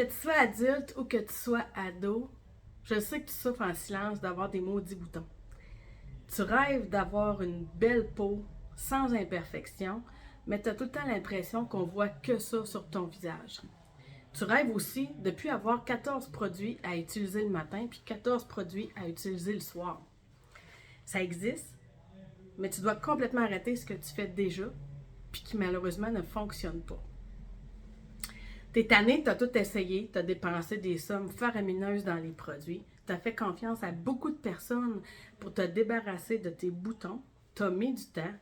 Que tu sois adulte ou que tu sois ado, je sais que tu souffres en silence d'avoir des maudits boutons. Tu rêves d'avoir une belle peau, sans imperfection, mais tu as tout le temps l'impression qu'on voit que ça sur ton visage. Tu rêves aussi de plus avoir 14 produits à utiliser le matin puis 14 produits à utiliser le soir. Ça existe, mais tu dois complètement arrêter ce que tu fais déjà puis qui malheureusement ne fonctionne pas. T'es tanné, t'as tout essayé, t'as dépensé des sommes faramineuses dans les produits, t'as fait confiance à beaucoup de personnes pour te débarrasser de tes boutons, t'as mis du temps.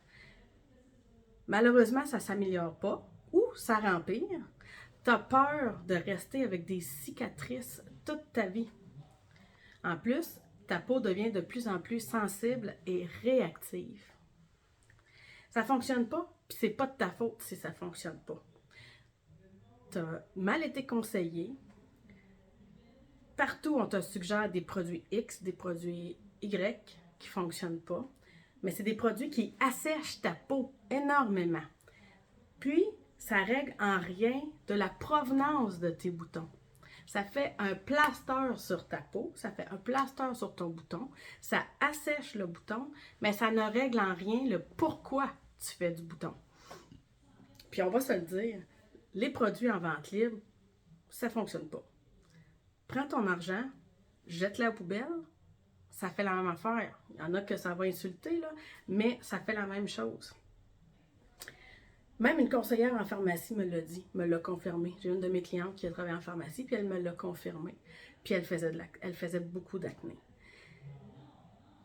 Malheureusement, ça ne s'améliore pas ou ça empire. T'as peur de rester avec des cicatrices toute ta vie. En plus, ta peau devient de plus en plus sensible et réactive. Ça ne fonctionne pas, puis c'est pas de ta faute si ça ne fonctionne pas. Tu as mal été conseillé. Partout, on te suggère des produits X, des produits Y qui ne fonctionnent pas. Mais c'est des produits qui assèchent ta peau énormément. Puis, ça règle en rien de la provenance de tes boutons. Ça fait un plaster sur ta peau, ça fait un plaster sur ton bouton, ça assèche le bouton, mais ça ne règle en rien le pourquoi tu fais du bouton. Puis on va se le dire, les produits en vente libre, ça ne fonctionne pas. Prends ton argent, jette-le à la poubelle, ça fait la même affaire. Il y en a que ça va insulter, là, mais ça fait la même chose. Même une conseillère en pharmacie me l'a dit, me l'a confirmé. J'ai une de mes clientes qui a travaillé en pharmacie, puis elle me l'a confirmé. Puis elle faisait beaucoup d'acné.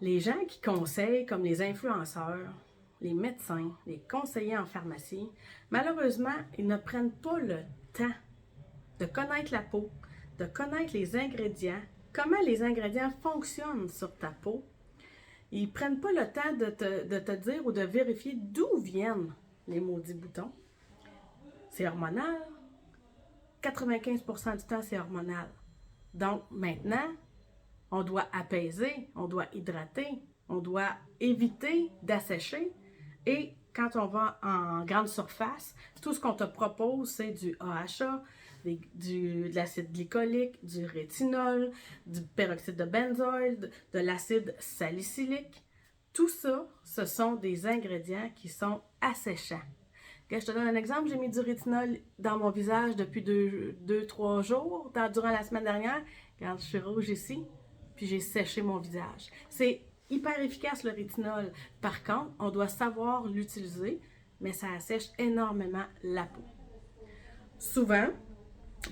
Les gens qui conseillent, comme les influenceurs, les médecins, les conseillers en pharmacie, malheureusement, ils ne prennent pas le temps de connaître la peau, de connaître les ingrédients, comment les ingrédients fonctionnent sur ta peau. Ils ne prennent pas le temps de te dire ou de vérifier d'où viennent les maudits boutons. C'est hormonal. 95% du temps, c'est hormonal. Donc, maintenant, on doit apaiser, on doit hydrater, on doit éviter d'assécher. Et quand on va en grande surface, tout ce qu'on te propose, c'est du AHA, de l'acide glycolique, du rétinol, du peroxyde de benzoïle, de l'acide salicylique. Tout ça, ce sont des ingrédients qui sont asséchants. Je te donne un exemple, j'ai mis du rétinol dans mon visage depuis 2-3 jours, durant la semaine dernière. Regarde, je suis rouge ici, puis j'ai séché mon visage. C'est hyper efficace le rétinol. Par contre, on doit savoir l'utiliser, mais ça assèche énormément la peau. Souvent,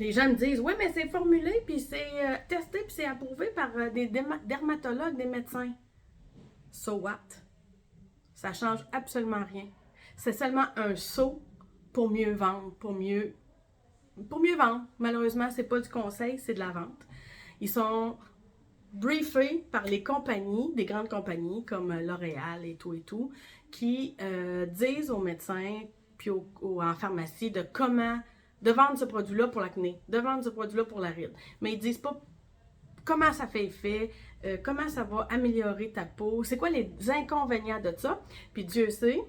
les gens me disent, oui, mais c'est formulé, puis c'est testé, puis c'est approuvé par des dermatologues, des médecins. So what? Ça change absolument rien. C'est seulement un saut pour mieux vendre, pour mieux vendre. Malheureusement, c'est pas du conseil, c'est de la vente. Ils sont briefés par les compagnies, des grandes compagnies comme L'Oréal et tout, qui disent aux médecins puis en pharmacie de vendre ce produit-là pour l'acné, de vendre ce produit-là pour la ride. Mais ils disent pas comment ça fait effet, comment ça va améliorer ta peau, c'est quoi les inconvénients de ça. Puis Dieu sait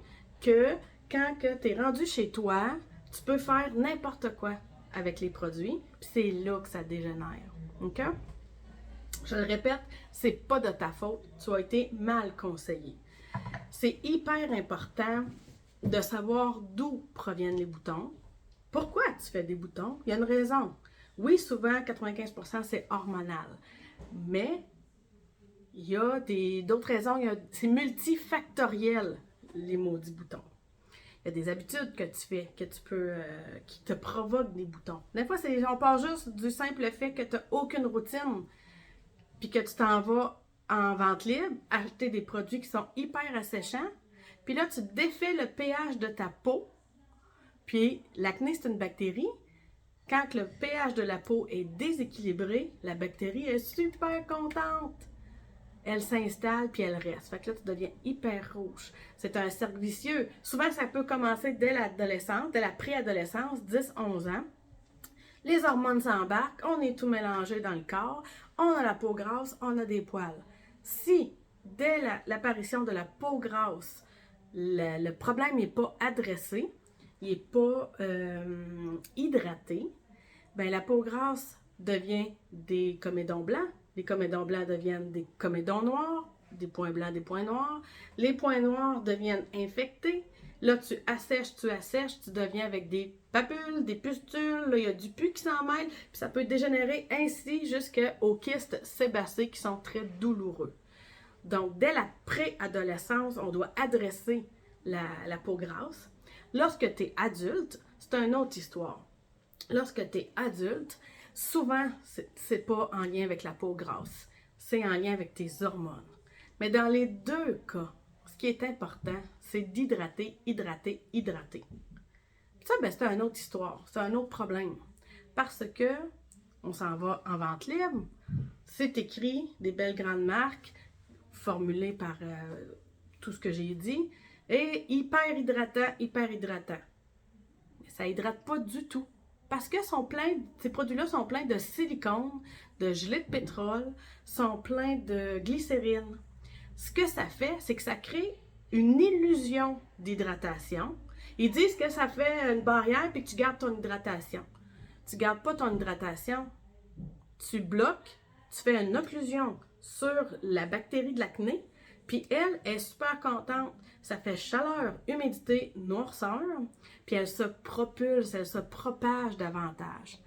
que quand tu es rendu chez toi, tu peux faire n'importe quoi avec les produits, puis c'est là que ça dégénère. OK? Je le répète, c'est pas de ta faute, tu as été mal conseillé. C'est hyper important de savoir d'où proviennent les boutons. Pourquoi tu fais des boutons? Il y a une raison. Oui, souvent, 95% c'est hormonal. Mais il y a d'autres raisons. C'est multifactoriel, les maudits boutons. Il y a des habitudes que tu fais, qui te provoquent des boutons. Des fois, on part juste du simple fait que tu n'as aucune routine, puis que tu t'en vas en vente libre, acheter des produits qui sont hyper asséchants, puis là, tu défais le pH de ta peau, puis l'acné, c'est une bactérie. Quand le pH de la peau est déséquilibré, la bactérie est super contente. Elle s'installe puis elle reste. Fait que là, tu deviens hyper rouge. C'est un cercle vicieux. Souvent, ça peut commencer dès l'adolescence, dès la préadolescence, 10-11 ans. Les hormones s'embarquent, on est tout mélangé dans le corps, on a la peau grasse, on a des poils. Si, dès l'apparition de la peau grasse, le problème n'est pas adressé, il n'est pas hydraté, ben la peau grasse devient des comédons blancs. Les comédons blancs deviennent des comédons noirs, des points blancs, des points noirs. Les points noirs deviennent infectés. Là, tu assèches, tu deviens avec des papules, des pustules, là, il y a du pus qui s'en mêle, puis ça peut dégénérer ainsi jusqu'aux kystes sébacés qui sont très douloureux. Donc, dès la préadolescence, on doit adresser la peau grasse. Lorsque tu es adulte, c'est une autre histoire. Lorsque tu es adulte, souvent, c'est pas en lien avec la peau grasse, c'est en lien avec tes hormones. Mais dans les deux cas, ce qui est important, c'est d'hydrater, hydrater, hydrater. Ça, ben, c'est une autre histoire, c'est un autre problème. Parce que on s'en va en vente libre, c'est écrit, des belles grandes marques, formulées par tout ce que j'ai dit, et hyper hydratant, hyper hydratant. Mais ça hydrate pas du tout. Parce que ces produits-là sont pleins de silicone, de gelée de pétrole, sont pleins de glycérine. Ce que ça fait, c'est que ça crée une illusion d'hydratation. Ils disent que ça fait une barrière et que tu gardes ton hydratation. Tu ne gardes pas ton hydratation. Tu bloques, tu fais une occlusion sur la bactérie de l'acné, puis elle est super contente. Ça fait chaleur, humidité, noirceur, puis elle se propulse, elle se propage davantage.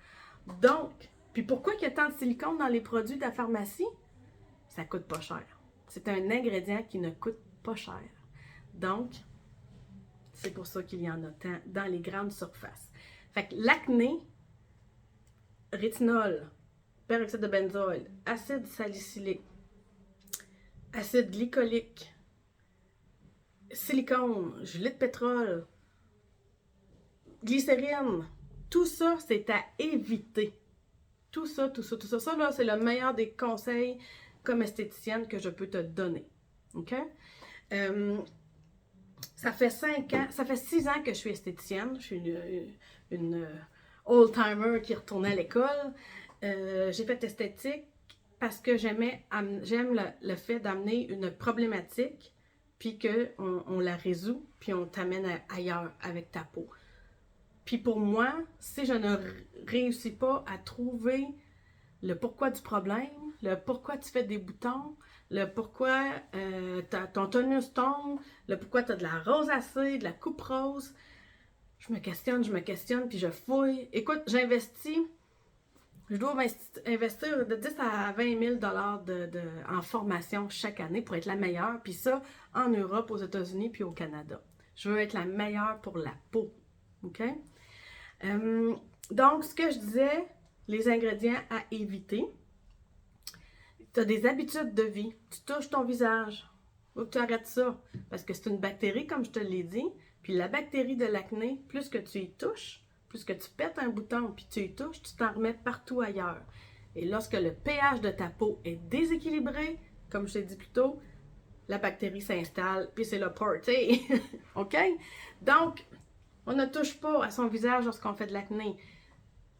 Donc, puis pourquoi il y a tant de silicone dans les produits de la pharmacie? Ça ne coûte pas cher. C'est un ingrédient qui ne coûte pas cher. Donc, c'est pour ça qu'il y en a tant dans les grandes surfaces. Fait que l'acné, rétinol, peroxyde de benzoïle, acide salicylique, acide glycolique, silicone, gelée de pétrole, glycérine, tout ça, c'est à éviter. Tout ça. Ça, là, c'est le meilleur des conseils comme esthéticienne que je peux te donner. OK? Ça fait 6 ans que je suis esthéticienne. Je suis une old-timer qui retournait à l'école. J'ai fait esthétique parce que j'aime le fait d'amener une problématique, puis qu'on la résout, puis on t'amène ailleurs avec ta peau. Puis pour moi, si je ne réussis pas à trouver le pourquoi du problème, le pourquoi tu fais des boutons, le pourquoi ton tonus tombe, le pourquoi tu as de la rosacée, de la coupe rose, je me questionne, puis je fouille. Écoute, je dois investir de 10 à 20 000 $ en formation chaque année pour être la meilleure, puis ça, en Europe, aux États-Unis, puis au Canada. Je veux être la meilleure pour la peau, OK? Donc, ce que je disais, les ingrédients à éviter. Tu as des habitudes de vie. Tu touches ton visage. Faut que tu arrêtes ça. Parce que c'est une bactérie, comme je te l'ai dit. Puis la bactérie de l'acné, plus que tu y touches, plus que tu pètes un bouton puis tu y touches, tu t'en remets partout ailleurs. Et lorsque le pH de ta peau est déséquilibré, comme je t'ai dit plus tôt, la bactérie s'installe, puis c'est le party. OK? Donc, on ne touche pas à son visage lorsqu'on fait de l'acné.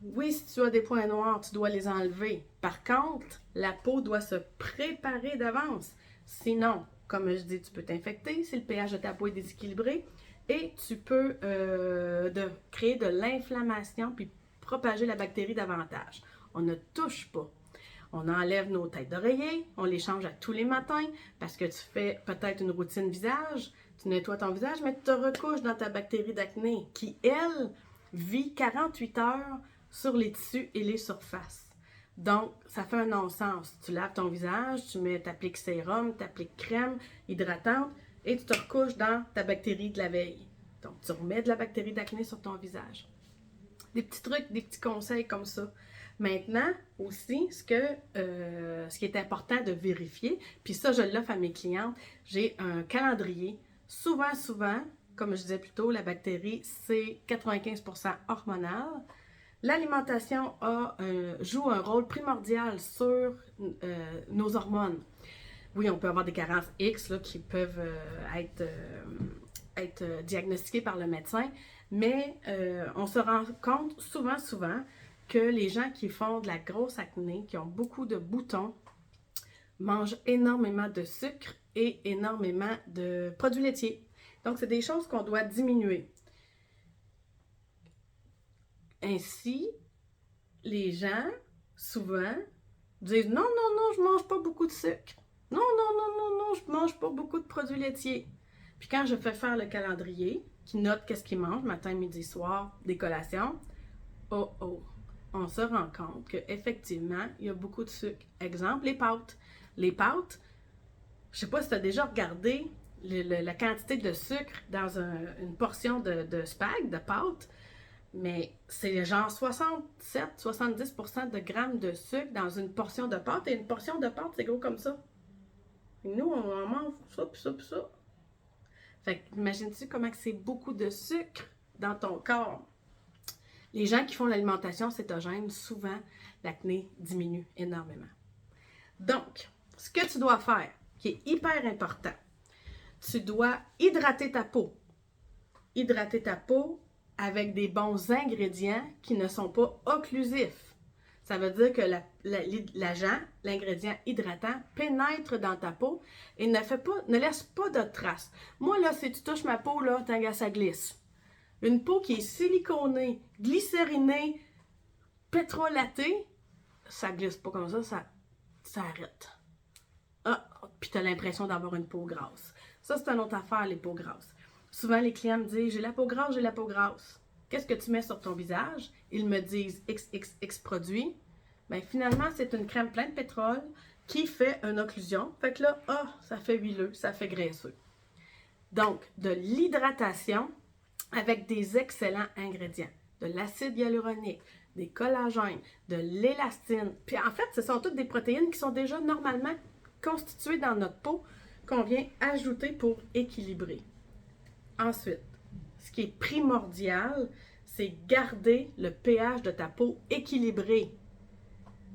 Oui, si tu as des points noirs, tu dois les enlever. Par contre, la peau doit se préparer d'avance. Sinon, comme je dis, tu peux t'infecter si le pH de ta peau est déséquilibré et tu peux créer de l'inflammation puis propager la bactérie davantage. On ne touche pas. On enlève nos têtes d'oreiller, on les change à tous les matins parce que tu fais peut-être une routine visage, tu nettoies ton visage, mais tu te recouches dans ta bactérie d'acné qui, elle, vit 48 heures sur les tissus et les surfaces. Donc, ça fait un non-sens. Tu laves ton visage, t'appliques sérum, t'appliques crème hydratante et tu te recouches dans ta bactérie de la veille. Donc, tu remets de la bactérie d'acné sur ton visage. Des petits trucs, des petits conseils comme ça. Maintenant, aussi, ce qui est important de vérifier, puis ça, je l'offre à mes clientes, j'ai un calendrier. Souvent, comme je disais plus tôt, la bactérie, c'est 95% hormonal. L'alimentation joue un rôle primordial sur nos hormones. Oui, on peut avoir des carences X là, qui peuvent être diagnostiquées par le médecin, mais on se rend compte souvent que les gens qui font de la grosse acné, qui ont beaucoup de boutons, mangent énormément de sucre et énormément de produits laitiers. Donc, c'est des choses qu'on doit diminuer. Ainsi, les gens, souvent, disent non, non, non, je mange pas beaucoup de sucre. Non, non, non, non, non, je mange pas beaucoup de produits laitiers. Puis quand je fais faire le calendrier, qui note qu'est-ce qu'ils mangent, matin, midi, soir, des collations, oh oh, on se rend compte qu'effectivement, il y a beaucoup de sucre. Exemple, les pâtes. Les pâtes, je sais pas si tu as déjà regardé la quantité de sucre dans une portion de spag, de pâte, mais c'est genre 67-70% de grammes de sucre dans une portion de pâte, et une portion de pâte, c'est gros comme ça. Et nous, on en mange ça, puis ça, puis ça. Fait que imagine-tu comment c'est beaucoup de sucre dans ton corps. Les gens qui font l'alimentation cétogène, souvent, l'acné diminue énormément. Donc, ce que tu dois faire, qui est hyper important, tu dois hydrater ta peau. Hydrater ta peau avec des bons ingrédients qui ne sont pas occlusifs. Ça veut dire que l'agent, l'ingrédient hydratant, pénètre dans ta peau et ne laisse pas de traces. Moi, là, si tu touches ma peau, là, ça glisse. Une peau qui est siliconée, glycérinée, pétrolatée, ça glisse pas comme ça arrête. Ah, puis tu as l'impression d'avoir une peau grasse. Ça, c'est une autre affaire, les peaux grasses. Souvent, les clients me disent, j'ai la peau grasse, j'ai la peau grasse. Qu'est-ce que tu mets sur ton visage? Ils me disent XXX produit. Bien, finalement, c'est une crème pleine de pétrole qui fait une occlusion. Fait que là, ça fait huileux, ça fait graisseux. Donc, de l'hydratation avec des excellents ingrédients. De l'acide hyaluronique, des collagènes, de l'élastine. Puis en fait, ce sont toutes des protéines qui sont déjà normalement constituées dans notre peau qu'on vient ajouter pour équilibrer. Ensuite, ce qui est primordial, c'est garder le pH de ta peau équilibré.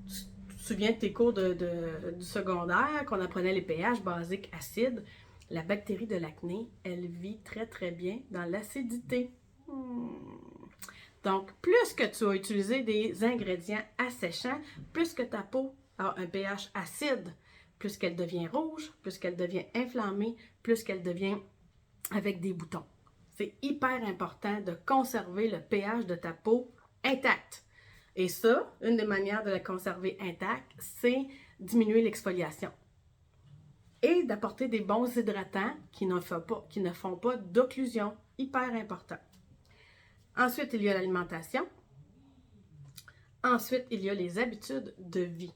Tu te souviens de tes cours du secondaire, qu'on apprenait les pH basiques acides. La bactérie de l'acné, elle vit très très bien dans l'acidité. Donc, plus que tu as utilisé des ingrédients asséchants, plus que ta peau a un pH acide, plus qu'elle devient rouge, plus qu'elle devient inflammée, plus qu'elle devient avec des boutons. C'est hyper important de conserver le pH de ta peau intact. Et ça, une des manières de la conserver intacte, c'est diminuer l'exfoliation. Et d'apporter des bons hydratants qui ne font pas d'occlusion. Hyper important. Ensuite, il y a l'alimentation. Ensuite, il y a les habitudes de vie.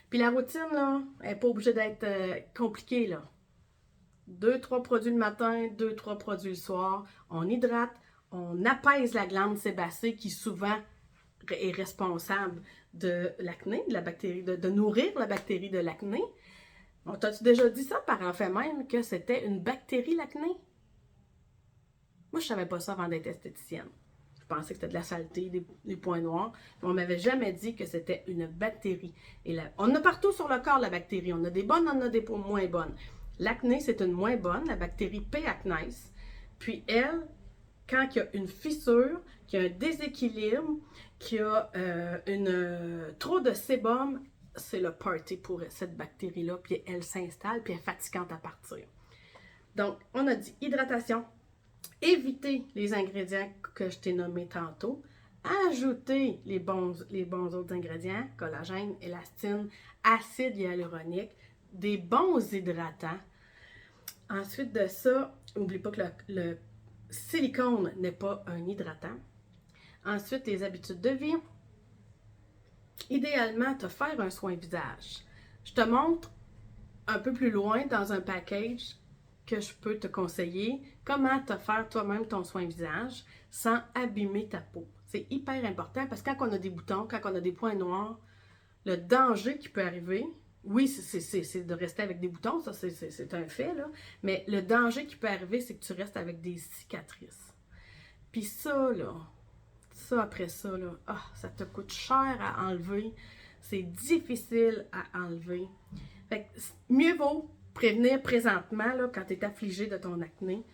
Puis la routine, là, elle n'est pas obligée d'être compliquée, là. 2-3 produits le matin, 2-3 produits le soir. On hydrate, on apaise la glande sébacée qui souvent est responsable de l'acné, de la bactérie, de nourrir la bactérie de l'acné. On t'a-tu déjà dit ça par en fait même que c'était une bactérie l'acné? Moi, je savais pas ça avant d'être esthéticienne. Je pensais que c'était de la saleté, des points noirs. Mais on m'avait jamais dit que c'était une bactérie. Et là, on a partout sur le corps la bactérie. On a des bonnes, on a des moins bonnes. L'acné, c'est une moins bonne, la bactérie P. acnes. Puis elle, quand il y a une fissure, qu'il y a un déséquilibre, qu'il y a trop de sébum, c'est le party pour cette bactérie-là. Puis elle s'installe, puis elle est fatigante à partir. Donc, on a dit hydratation, éviter les ingrédients que je t'ai nommés tantôt, ajouter les bons autres ingrédients, collagène, élastine, acide hyaluronique, des bons hydratants. Ensuite de ça, n'oublie pas que le silicone n'est pas un hydratant. Ensuite, les habitudes de vie. Idéalement, te faire un soin visage. Je te montre un peu plus loin dans un package que je peux te conseiller comment te faire toi-même ton soin visage sans abîmer ta peau. C'est hyper important parce que quand on a des boutons, quand on a des points noirs, le danger qui peut arriver, oui, c'est de rester avec des boutons, ça c'est un fait, là, mais le danger qui peut arriver, c'est que tu restes avec des cicatrices. Puis ça, là, après ça, là, ça te coûte cher à enlever, c'est difficile à enlever. Fait que mieux vaut prévenir présentement, là, quand tu es affligé de ton acné,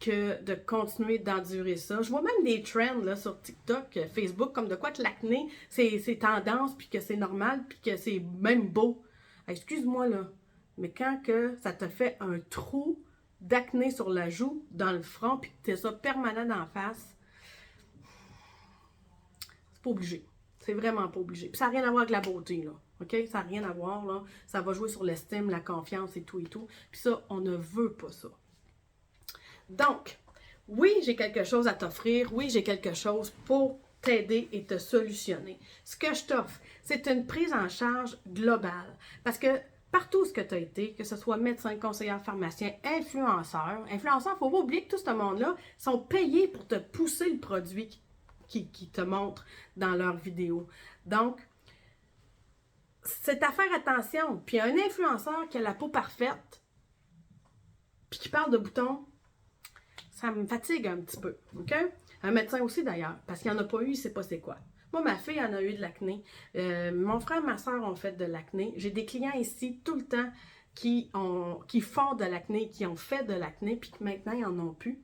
que de continuer d'endurer ça. Je vois même des trends là, sur TikTok, Facebook, comme de quoi que l'acné, c'est tendance, puis que c'est normal, puis que c'est même beau. Excuse-moi, là, mais quand que ça te fait un trou d'acné sur la joue, dans le front, puis que tu as ça permanent d'en face, c'est pas obligé. C'est vraiment pas obligé. Puis ça n'a rien à voir avec la beauté, là. OK? Ça n'a rien à voir, là. Ça va jouer sur l'estime, la confiance et tout et tout. Puis ça, on ne veut pas ça. Donc, oui, j'ai quelque chose à t'offrir. Oui, j'ai quelque chose pour t'aider et te solutionner. Ce que je t'offre, c'est une prise en charge globale. Parce que partout où tu as été, que ce soit médecin, conseiller, pharmacien, influenceur, il ne faut pas oublier que tout ce monde-là sont payés pour te pousser le produit qui te montrent dans leurs vidéos. Donc, c'est à faire attention. Puis un influenceur qui a la peau parfaite, puis qui parle de boutons, ça me fatigue un petit peu, OK? Un médecin aussi, d'ailleurs, parce qu'il n'y en a pas eu, il ne sait pas c'est quoi. Moi, ma fille en a eu de l'acné. Mon frère et ma soeur ont fait de l'acné. J'ai des clients ici tout le temps qui font de l'acné, qui ont fait de l'acné, puis que maintenant, ils n'en ont plus.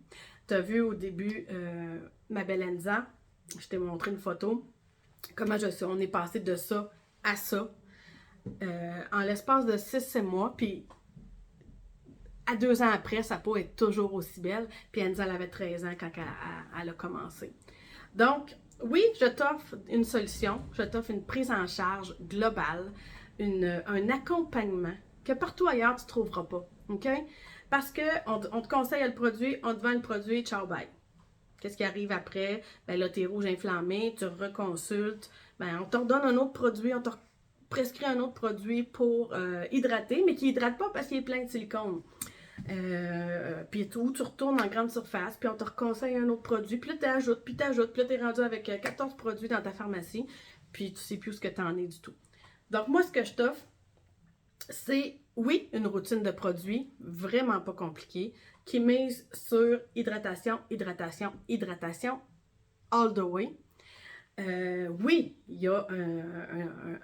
Tu as vu au début ma belle Enza, je t'ai montré une photo, comment on est passé de ça à ça, en l'espace de 6-7 mois, puis à 2 ans après, sa peau est toujours aussi belle. Puis Enza, elle avait 13 ans quand elle a commencé. Donc, oui, je t'offre une solution. Je t'offre une prise en charge globale, un accompagnement que partout ailleurs, tu ne trouveras pas. OK? Parce qu'on te conseille le produit, on te vend le produit, ciao, bye. Qu'est-ce qui arrive après? Ben là, t'es rouge inflammé, tu reconsultes. Ben, on te redonne un autre produit, on te prescrit un autre produit pour hydrater, mais qui hydrate pas parce qu'il est plein de silicone. Puis tu retournes en grande surface, puis on te reconseille un autre produit, puis là t'ajoutes, puis là t'es rendu avec 14 produits dans ta pharmacie, puis tu sais plus ce que t'en es du tout. Donc moi, ce que je t'offre, c'est, oui, une routine de produits, vraiment pas compliquée, qui mise sur hydratation, hydratation, hydratation, all the way. Oui, il y a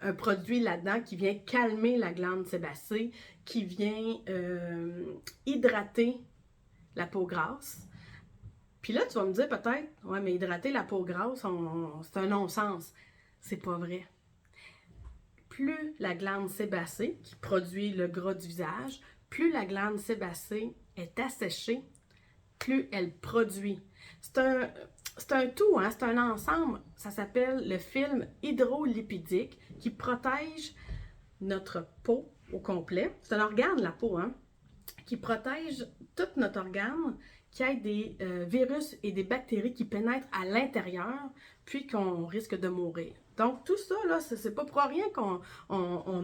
un produit là-dedans qui vient calmer la glande sébacée, qui vient hydrater la peau grasse. Puis là, tu vas me dire peut-être, ouais, mais hydrater la peau grasse, c'est un non-sens. C'est pas vrai. Plus la glande sébacée, qui produit le gras du visage, plus la glande sébacée est asséchée, plus elle produit. C'est un tout, hein? C'est un ensemble. Ça s'appelle le film hydrolipidique qui protège notre peau au complet. C'est un organe, la peau, hein? Qui protège tout notre organe, qui ait des virus et des bactéries qui pénètrent à l'intérieur, puis qu'on risque de mourir. Donc, tout ça, là, c'est pas pour rien qu'on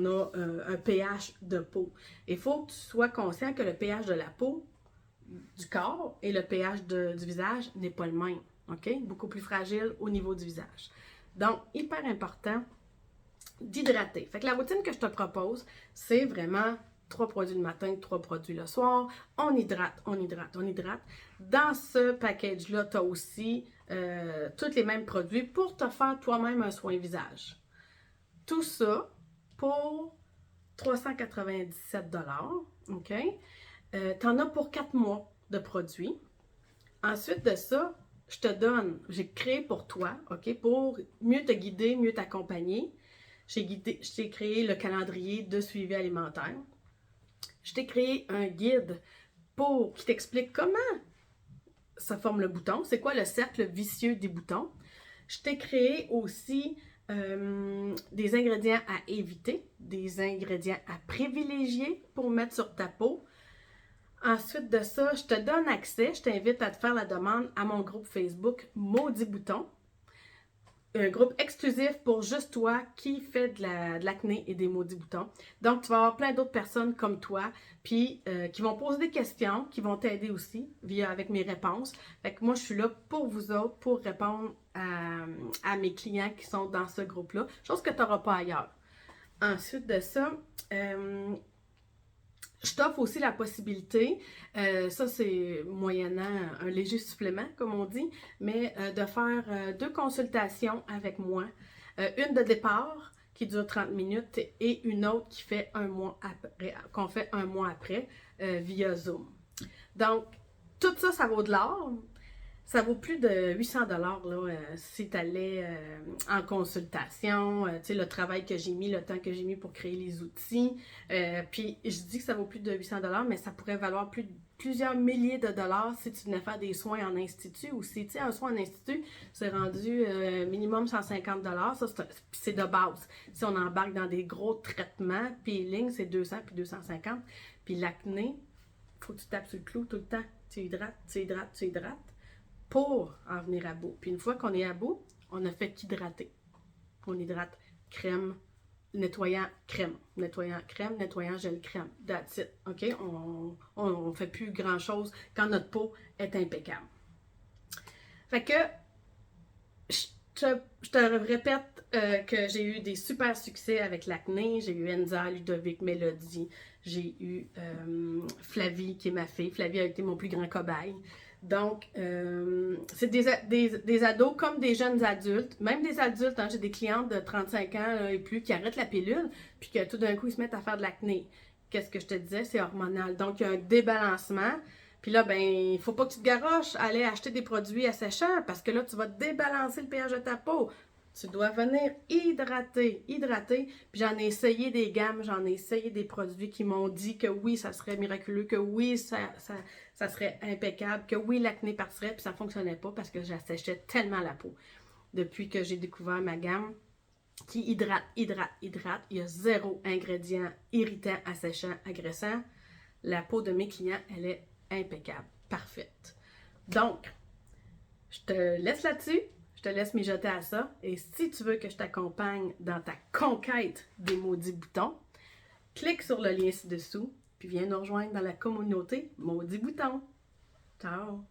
a un pH de peau. Il faut que tu sois conscient que le pH de la peau, du corps et le pH du visage n'est pas le même. OK? Beaucoup plus fragile au niveau du visage. Donc, hyper important d'hydrater. Fait que la routine que je te propose, c'est vraiment 3 produits le matin, 3 produits le soir. On hydrate, on hydrate, on hydrate. Dans ce package-là, tu as aussi tous les mêmes produits pour te faire toi-même un soin visage. Tout ça pour 397 $. OK? Tu en as pour 4 mois de produits. Ensuite de ça, j'ai créé pour toi, OK, pour mieux te guider, mieux t'accompagner. J'ai créé le calendrier de suivi alimentaire. Je t'ai créé un guide qui t'explique comment se forme le bouton, c'est quoi le cercle vicieux des boutons. Je t'ai créé aussi des ingrédients à éviter, des ingrédients à privilégier pour mettre sur ta peau. Ensuite de ça, je te donne accès, je t'invite à te faire la demande à mon groupe Facebook Maudit Bouton. Un groupe exclusif pour juste toi qui fait de l'acné et des maudits boutons. Donc, tu vas avoir plein d'autres personnes comme toi, puis qui vont poser des questions, qui vont t'aider aussi avec mes réponses. Fait que moi, je suis là pour vous autres, pour répondre à mes clients qui sont dans ce groupe-là, chose que tu n'auras pas ailleurs. Ensuite de ça, je t'offre aussi la possibilité, ça c'est moyennant un léger supplément comme on dit, mais de faire 2 consultations avec moi. Une de départ qui dure 30 minutes et une autre qui fait qu'on fait un mois après via Zoom. Donc, tout ça, ça vaut de l'or. Ça vaut plus de 800 là, si tu allais en consultation, tu sais, le travail que j'ai mis, le temps que j'ai mis pour créer les outils. Puis je dis que ça vaut plus de 800 mais ça pourrait valoir plusieurs milliers de dollars si tu venais faire des soins en institut ou si, tu sais, un soin en institut, c'est rendu minimum 150 ça c'est de base. Si on embarque dans des gros traitements, peeling, c'est 200 puis 250. Puis l'acné, il faut que tu tapes sur le clou tout le temps. Tu hydrates, tu hydrates, tu hydrates pour en venir à bout. Puis une fois qu'on est à bout, on ne fait qu'hydrater. On hydrate crème, nettoyant crème, nettoyant gel crème. That's it. OK? On fait plus grand-chose quand notre peau est impeccable. Fait que, je te répète que j'ai eu des super succès avec l'acné. J'ai eu Enza, Ludovic, Mélodie. J'ai eu Flavie, qui est ma fille. Flavie a été mon plus grand cobaye. Donc, c'est des ados comme des jeunes adultes, même des adultes, hein, j'ai des clientes de 35 ans là, et plus qui arrêtent la pilule, puis que tout d'un coup, ils se mettent à faire de l'acné. Qu'est-ce que je te disais? C'est hormonal. Donc, il y a un débalancement. Puis là, ben, il faut pas que tu te garoches à aller acheter des produits asséchants parce que là, tu vas débalancer le pH de ta peau. Tu dois venir hydrater. Puis j'en ai essayé des gammes, j'en ai essayé des produits qui m'ont dit que oui, ça serait miraculeux, que oui, ça serait impeccable, que oui, l'acné partirait, puis ça ne fonctionnait pas parce que j'asséchais tellement la peau. Depuis que j'ai découvert ma gamme qui hydrate. Il y a 0 ingrédient irritant, asséchant, agressant. La peau de mes clients, elle est impeccable, parfaite. Donc, je te laisse là-dessus. Je te laisse mijoter à ça. Et si tu veux que je t'accompagne dans ta conquête des maudits boutons, clique sur le lien ci-dessous, puis viens nous rejoindre dans la communauté Maudits Boutons. Ciao!